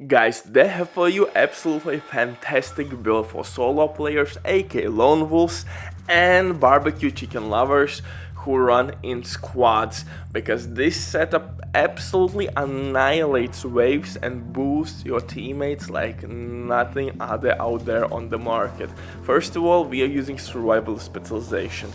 Guys, they have for you absolutely fantastic build for solo players, aka lone wolves and barbecue chicken lovers who run in squads, because this setup absolutely annihilates waves and boosts your teammates like nothing other out there on the market. First of all, we are using survival specialization.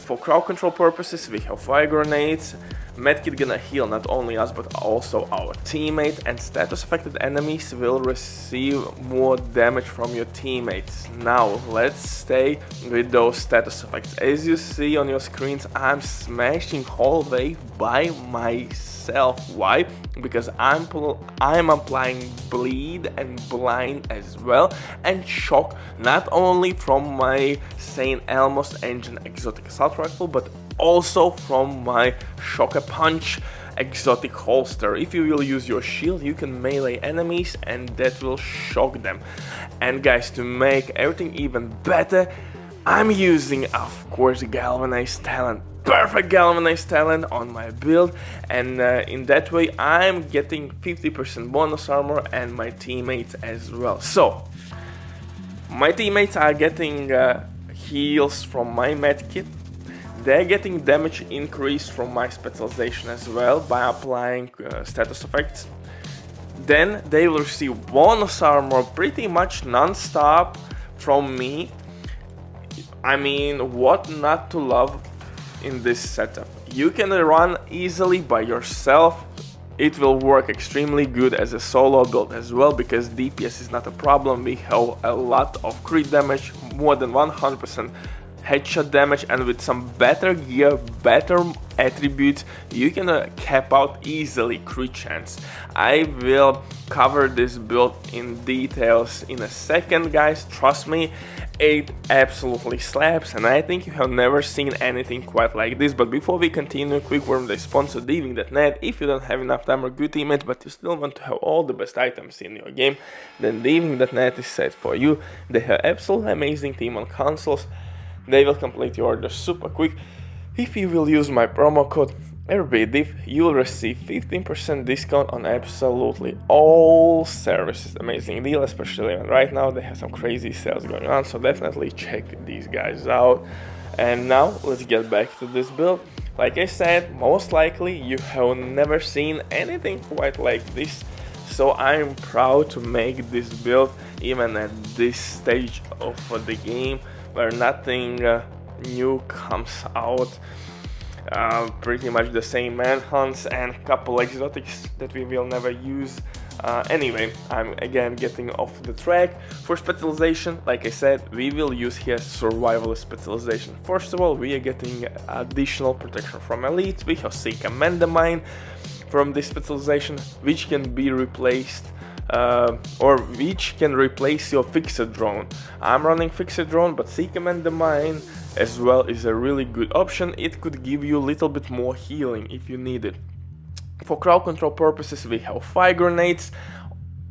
For crowd control purposes, we have fire grenades. Medkit gonna heal not only us but also our teammate, and status affected enemies will receive more damage from your teammates. Now let's stay with those status effects. As you see on your screens, I'm smashing whole wave by myself. Why? Because I'm applying bleed and blind as well, and shock not only from my Saint Elmos engine exotic assault rifle but also from my shock punch exotic holster. If you will use your shield, you can melee enemies and that will shock them. And guys, to make everything even better, I'm using, of course, galvanized talent. Perfect galvanized talent on my build, and in that way I'm getting 50% bonus armor and my teammates as well. So my teammates are getting heals from my medkit. They're getting damage increase from my specialization as well by applying status effects. Then they will receive bonus armor pretty much non-stop from me. I mean, what not to love in this setup? You can run easily by yourself. It will work extremely good as a solo build as well, because DPS is not a problem. We have a lot of crit damage, more than 100% headshot damage, and with some better gear, better attributes, you can cap out easily crit chance. I will cover this build in details in a second, guys. Trust me, it absolutely slaps, and I think you have never seen anything quite like this. But before we continue, quick word from the sponsor Diving.net. If you don't have enough time or good teammates but you still want to have all the best items in your game, then Diving.net is set for you. They have absolutely amazing team on consoles. They will complete your order super quick. If you will use my promo code RBDIV, you will receive 15% discount on absolutely all services. Amazing deal, especially right now they have some crazy sales going on, so definitely check these guys out. And now let's get back to this build. Like I said, most likely you have never seen anything quite like this, so I'm proud to make this build even at this stage of the game, where nothing new comes out. Pretty much the same manhunts and couple exotics that we will never use. Anyway, I'm again getting off the track. For specialization, like I said, we will use here survival specialization. First of all, we are getting additional protection from elites. We have Seek and the Mine from this specialization, which can be replaced or which can replace your fixed drone. I'm running fixed drone, but Seek and the Mine as well is a really good option. It could give you a little bit more healing if you need it. For crowd control purposes, we have fire grenades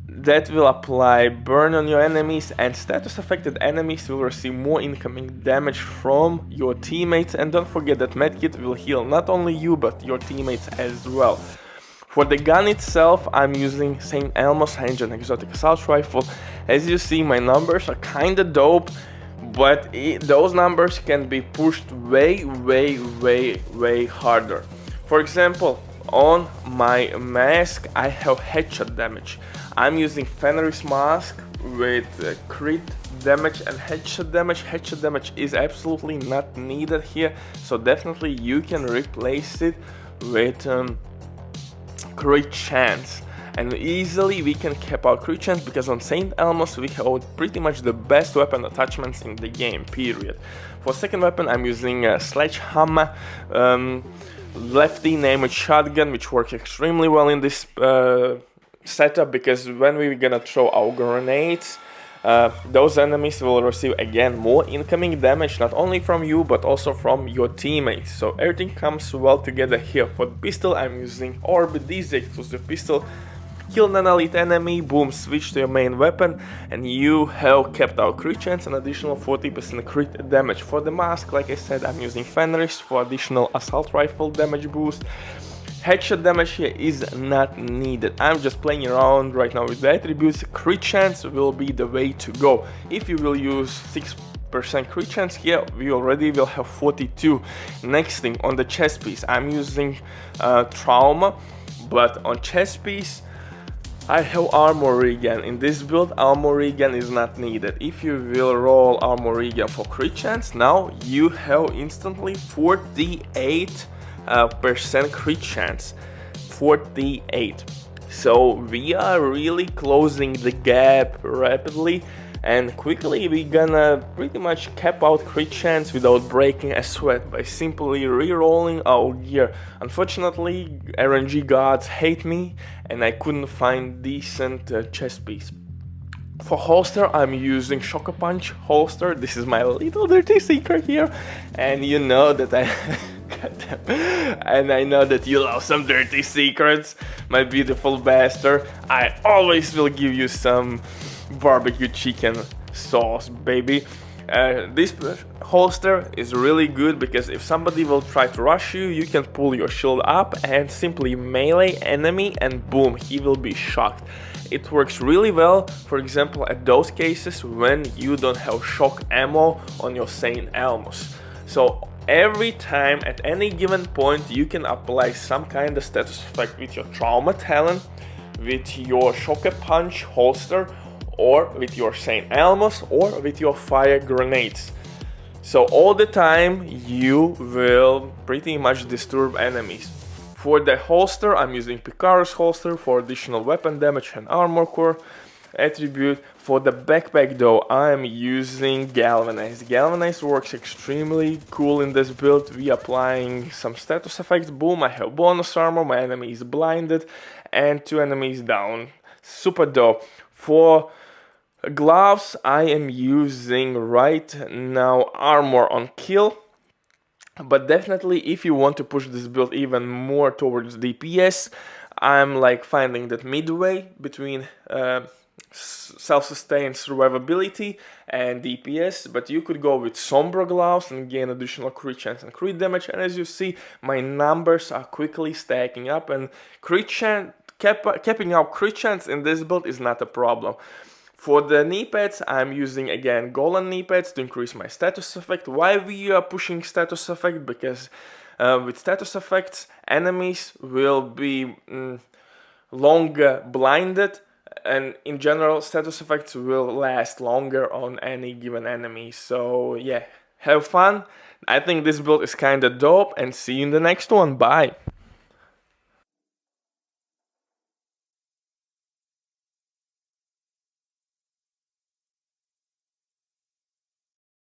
that will apply burn on your enemies, and status affected enemies will receive more incoming damage from your teammates. And don't forget that medkit will heal not only you but your teammates as well. For the gun itself, I'm using Saint Elmos engine exotic assault rifle. As you see, my numbers are kinda dope, but those numbers can be pushed way harder. For example, on my mask I have headshot damage. I'm using Fenris mask with crit damage and headshot damage. Headshot damage is absolutely not needed here, so definitely you can replace it with crit chance, and easily we can cap out crit chance, because on Saint Elmos we have pretty much the best weapon attachments in the game, period. For second weapon I'm using a sledgehammer, lefty named shotgun, which works extremely well in this setup, because when we're gonna throw our grenades, those enemies will receive again more incoming damage, not only from you but also from your teammates. So everything comes well together here. For the pistol I'm using Orb, this exclusive pistol. Kill an elite enemy, boom, switch to your main weapon, and you have kept out crit chance and additional 40% crit damage. For the mask, like I said, I'm using Fenris for additional assault rifle damage boost. Headshot damage here is not needed. I'm just playing around right now with the attributes. Crit chance will be the way to go. If you will use 6% crit chance here, we already will have 42. Next thing, on the chest piece, I'm using trauma, but on chest piece I have armor regen. In this build, armor regen is not needed. If you will roll armor regen for crit chance, now you have instantly 48% crit chance. 48. So we are really closing the gap rapidly and quickly. We're gonna pretty much cap out crit chance without breaking a sweat by simply re-rolling our gear. Unfortunately, RNG gods hate me and I couldn't find decent chest piece. For holster, I'm using Shocker Punch holster. This is my little dirty secret here, and you know that I and I know that you love some dirty secrets, my beautiful bastard. I always will give you some barbecue chicken sauce, baby. This holster is really good because if somebody will try to rush you, you can pull your shield up and simply melee enemy and boom, he will be shocked. It works really well, for example, at those cases when you don't have shock ammo on your Saint Elmos. So every time at any given point you can apply some kind of status effect with your trauma talent, with your Shocker Punch holster, or with your Saint Elmos, or with your fire grenades. So all the time you will pretty much disturb enemies. For the holster, I'm using Picaro's holster for additional weapon damage and armor core attribute. For the backpack though, I'm using Galvanize. Galvanize works extremely cool in this build. We applying some status effects. Boom, I have bonus armor, my enemy is blinded, and 2 enemies down. Super dope. For gloves, I am using right now armor on kill. But definitely, if you want to push this build even more towards DPS, I'm like finding that midway between self-sustained survivability and DPS. But you could go with Sombra gloves and gain additional crit chance and crit damage. And as you see, my numbers are quickly stacking up, and crit chance, capping out crit chance in this build is not a problem. For the knee pads, I'm using again golden knee pads to increase my status effect. Why we are pushing status effect? Because with status effects, enemies will be longer blinded, and in general, status effects will last longer on any given enemy. So yeah, have fun. I think this build is kinda dope, and see you in the next one. Bye.